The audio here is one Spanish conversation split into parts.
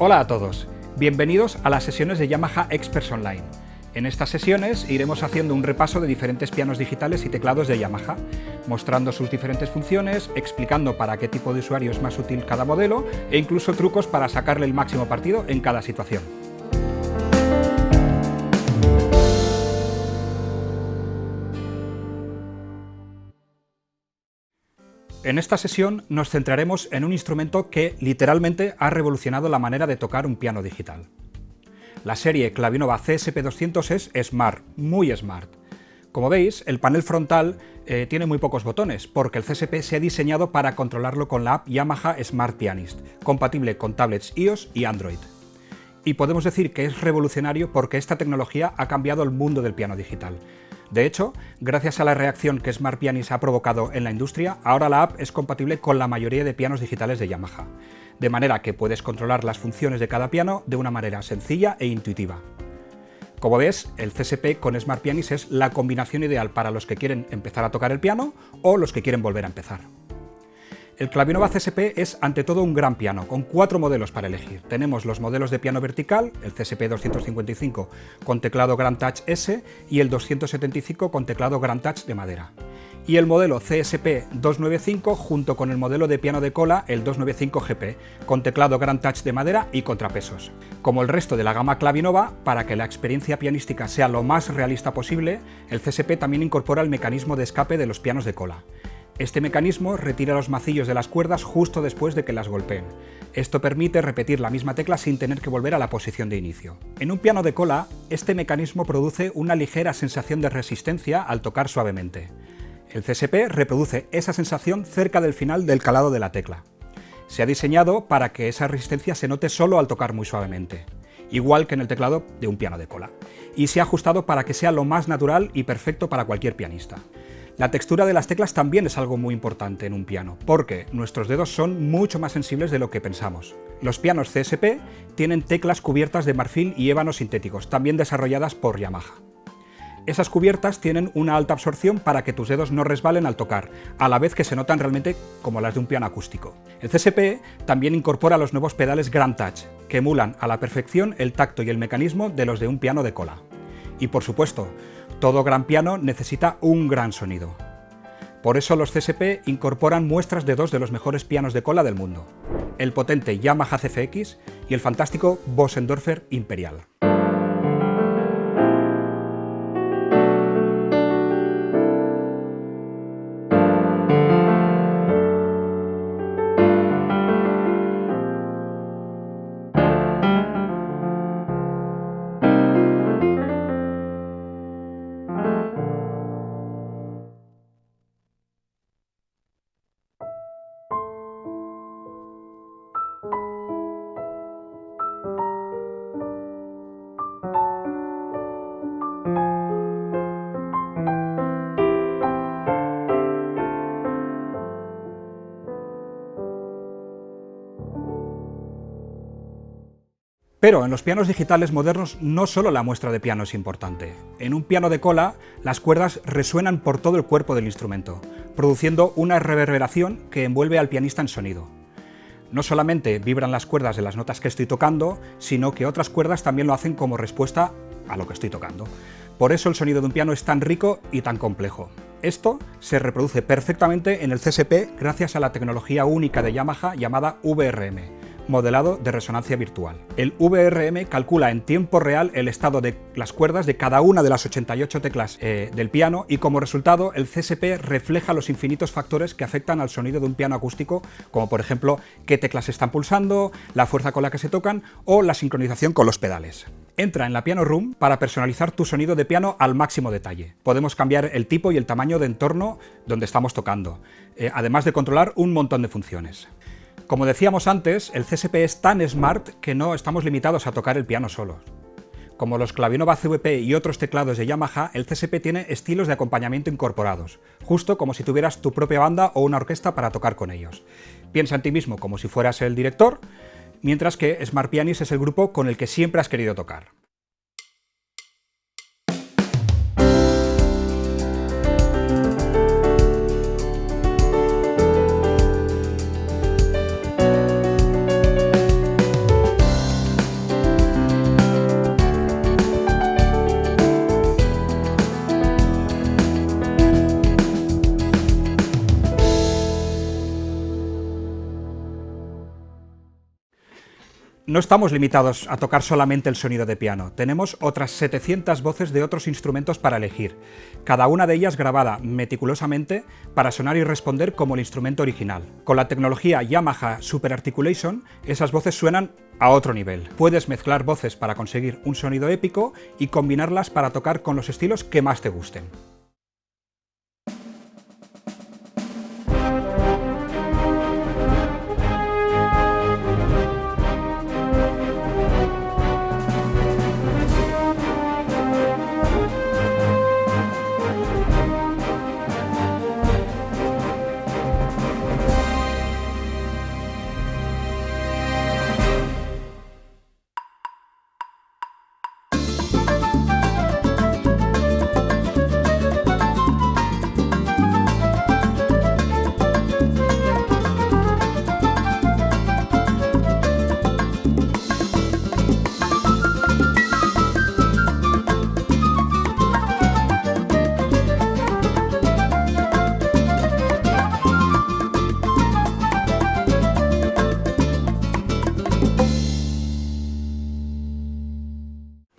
Hola a todos, bienvenidos a las sesiones de Yamaha Experts Online. En estas sesiones iremos haciendo un repaso de diferentes pianos digitales y teclados de Yamaha, mostrando sus diferentes funciones, explicando para qué tipo de usuario es más útil cada modelo e incluso trucos para sacarle el máximo partido en cada situación. En esta sesión nos centraremos en un instrumento que literalmente ha revolucionado la manera de tocar un piano digital. La serie Clavinova CSP200 es Smart, muy Smart. Como veis, el panel frontal tiene muy pocos botones, porque el CSP se ha diseñado para controlarlo con la app Yamaha Smart Pianist, compatible con tablets iOS y Android. Y podemos decir que es revolucionario porque esta tecnología ha cambiado el mundo del piano digital. De hecho, gracias a la reacción que Smart Pianist ha provocado en la industria, ahora la app es compatible con la mayoría de pianos digitales de Yamaha, de manera que puedes controlar las funciones de cada piano de una manera sencilla e intuitiva. Como ves, el CSP con Smart Pianist es la combinación ideal para los que quieren empezar a tocar el piano o los que quieren volver a empezar. El Clavinova CSP es ante todo un gran piano, con 4 modelos para elegir. Tenemos los modelos de piano vertical, el CSP 255 con teclado Grand Touch S y el 275 con teclado Grand Touch de madera. Y el modelo CSP 295 junto con el modelo de piano de cola, el 295 GP, con teclado Grand Touch de madera y contrapesos. Como el resto de la gama Clavinova, para que la experiencia pianística sea lo más realista posible, el CSP también incorpora el mecanismo de escape de los pianos de cola. Este mecanismo retira los macillos de las cuerdas justo después de que las golpeen. Esto permite repetir la misma tecla sin tener que volver a la posición de inicio. En un piano de cola, este mecanismo produce una ligera sensación de resistencia al tocar suavemente. El CSP reproduce esa sensación cerca del final del calado de la tecla. Se ha diseñado para que esa resistencia se note solo al tocar muy suavemente, igual que en el teclado de un piano de cola, y se ha ajustado para que sea lo más natural y perfecto para cualquier pianista. La textura de las teclas también es algo muy importante en un piano, porque nuestros dedos son mucho más sensibles de lo que pensamos. Los pianos CSP tienen teclas cubiertas de marfil y ébano sintéticos, también desarrolladas por Yamaha. Esas cubiertas tienen una alta absorción para que tus dedos no resbalen al tocar, a la vez que se notan realmente como las de un piano acústico. El CSP también incorpora los nuevos pedales Grand Touch, que emulan a la perfección el tacto y el mecanismo de los de un piano de cola. Y por supuesto, todo gran piano necesita un gran sonido. Por eso los CSP incorporan muestras de dos de los mejores pianos de cola del mundo, el potente Yamaha CFX y el fantástico Bösendorfer Imperial. Pero en los pianos digitales modernos no solo la muestra de piano es importante. En un piano de cola, las cuerdas resuenan por todo el cuerpo del instrumento, produciendo una reverberación que envuelve al pianista en sonido. No solamente vibran las cuerdas de las notas que estoy tocando, sino que otras cuerdas también lo hacen como respuesta a lo que estoy tocando. Por eso el sonido de un piano es tan rico y tan complejo. Esto se reproduce perfectamente en el CSP gracias a la tecnología única de Yamaha llamada VRM. Modelado de resonancia virtual. El VRM calcula en tiempo real el estado de las cuerdas de cada una de las 88 teclas del piano y como resultado el CSP refleja los infinitos factores que afectan al sonido de un piano acústico, como por ejemplo qué teclas se están pulsando, la fuerza con la que se tocan o la sincronización con los pedales. Entra en la Piano Room para personalizar tu sonido de piano al máximo detalle. Podemos cambiar el tipo y el tamaño de entorno donde estamos tocando, además de controlar un montón de funciones. Como decíamos antes, el CSP es tan smart que no estamos limitados a tocar el piano solos. Como los Clavinova CVP y otros teclados de Yamaha, el CSP tiene estilos de acompañamiento incorporados, justo como si tuvieras tu propia banda o una orquesta para tocar con ellos. Piensa en ti mismo como si fueras el director, mientras que Smart Pianist es el grupo con el que siempre has querido tocar. no estamos limitados a tocar solamente el sonido de piano, tenemos otras 700 voces de otros instrumentos para elegir, cada una de ellas grabada meticulosamente para sonar y responder como el instrumento original. Con la tecnología Yamaha Super Articulation, esas voces suenan a otro nivel. Puedes mezclar voces para conseguir un sonido épico y combinarlas para tocar con los estilos que más te gusten.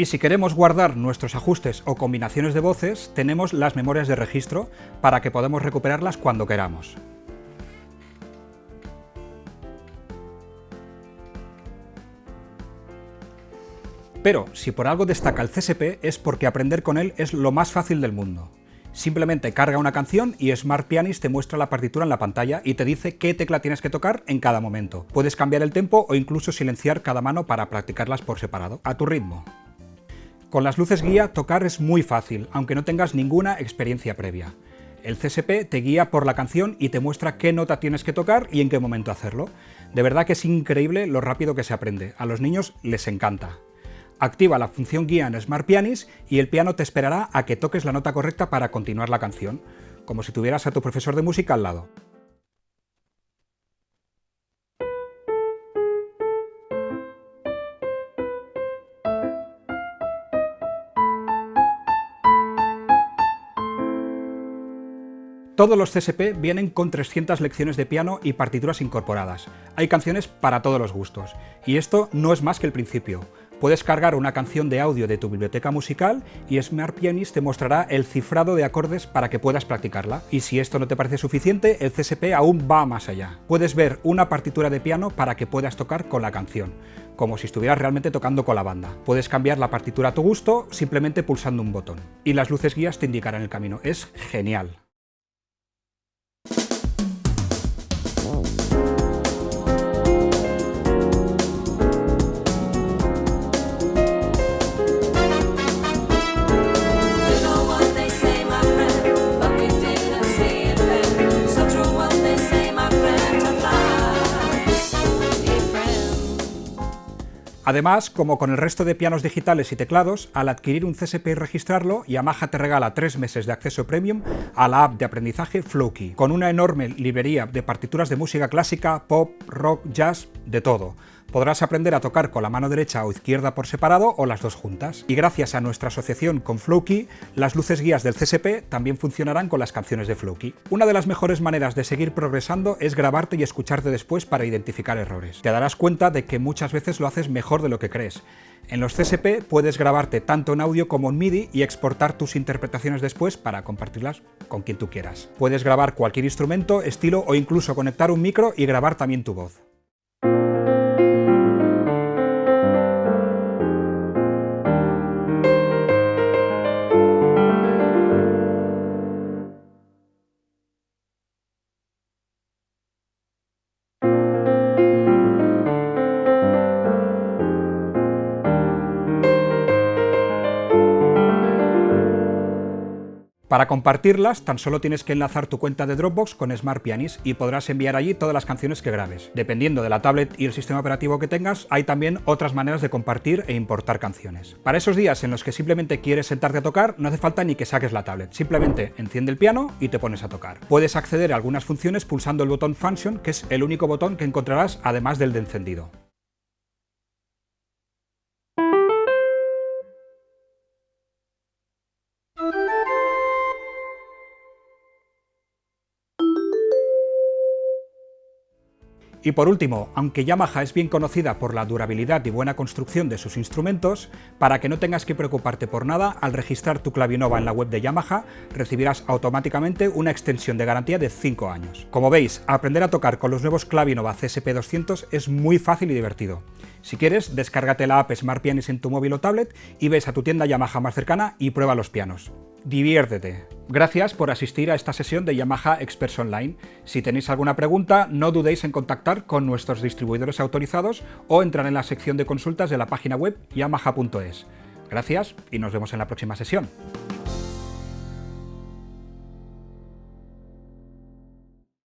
Y si queremos guardar nuestros ajustes o combinaciones de voces, tenemos las memorias de registro para que podamos recuperarlas cuando queramos. Pero si por algo destaca el CSP es porque aprender con él es lo más fácil del mundo. Simplemente carga una canción y Smart Pianist te muestra la partitura en la pantalla y te dice qué tecla tienes que tocar en cada momento. Puedes cambiar el tempo o incluso silenciar cada mano para practicarlas por separado, a tu ritmo. Con las luces guía tocar es muy fácil, aunque no tengas ninguna experiencia previa. El CSP te guía por la canción y te muestra qué nota tienes que tocar y en qué momento hacerlo. De verdad que es increíble lo rápido que se aprende, a los niños les encanta. Activa la función guía en Smart Pianist y el piano te esperará a que toques la nota correcta para continuar la canción, como si tuvieras a tu profesor de música al lado. Todos los CSP vienen con 300 lecciones de piano y partituras incorporadas. Hay canciones para todos los gustos. Y esto no es más que el principio. Puedes cargar una canción de audio de tu biblioteca musical y Smart Pianist te mostrará el cifrado de acordes para que puedas practicarla. Y si esto no te parece suficiente, el CSP aún va más allá. Puedes ver una partitura de piano para que puedas tocar con la canción, como si estuvieras realmente tocando con la banda. Puedes cambiar la partitura a tu gusto simplemente pulsando un botón. Y las luces guías te indicarán el camino. Es genial. Además, como con el resto de pianos digitales y teclados, al adquirir un CSP y registrarlo, Yamaha te regala 3 meses de acceso premium a la app de aprendizaje Flowkey, con una enorme librería de partituras de música clásica, pop, rock, jazz, de todo. Podrás aprender a tocar con la mano derecha o izquierda por separado o las dos juntas. Y gracias a nuestra asociación con Flowkey, las luces guías del CSP también funcionarán con las canciones de Flowkey. Una de las mejores maneras de seguir progresando es grabarte y escucharte después para identificar errores. Te darás cuenta de que muchas veces lo haces mejor de lo que crees. En los CSP puedes grabarte tanto en audio como en MIDI y exportar tus interpretaciones después para compartirlas con quien tú quieras. Puedes grabar cualquier instrumento, estilo o incluso conectar un micro y grabar también tu voz. Para compartirlas, tan solo tienes que enlazar tu cuenta de Dropbox con Smart Pianist y podrás enviar allí todas las canciones que grabes. Dependiendo de la tablet y el sistema operativo que tengas, hay también otras maneras de compartir e importar canciones. Para esos días en los que simplemente quieres sentarte a tocar, no hace falta ni que saques la tablet. Simplemente enciende el piano y te pones a tocar. Puedes acceder a algunas funciones pulsando el botón Function, que es el único botón que encontrarás además del de encendido. Y por último, aunque Yamaha es bien conocida por la durabilidad y buena construcción de sus instrumentos, para que no tengas que preocuparte por nada, al registrar tu Clavinova en la web de Yamaha, recibirás automáticamente una extensión de garantía de 5 años. Como veis, aprender a tocar con los nuevos Clavinova CSP200 es muy fácil y divertido. Si quieres, descárgate la app Smart Pianist en tu móvil o tablet y ves a tu tienda Yamaha más cercana y prueba los pianos. ¡Diviértete! Gracias por asistir a esta sesión de Yamaha Experts Online. Si tenéis alguna pregunta, no dudéis en contactar con nuestros distribuidores autorizados o entrar en la sección de consultas de la página web yamaha.es. Gracias y nos vemos en la próxima sesión.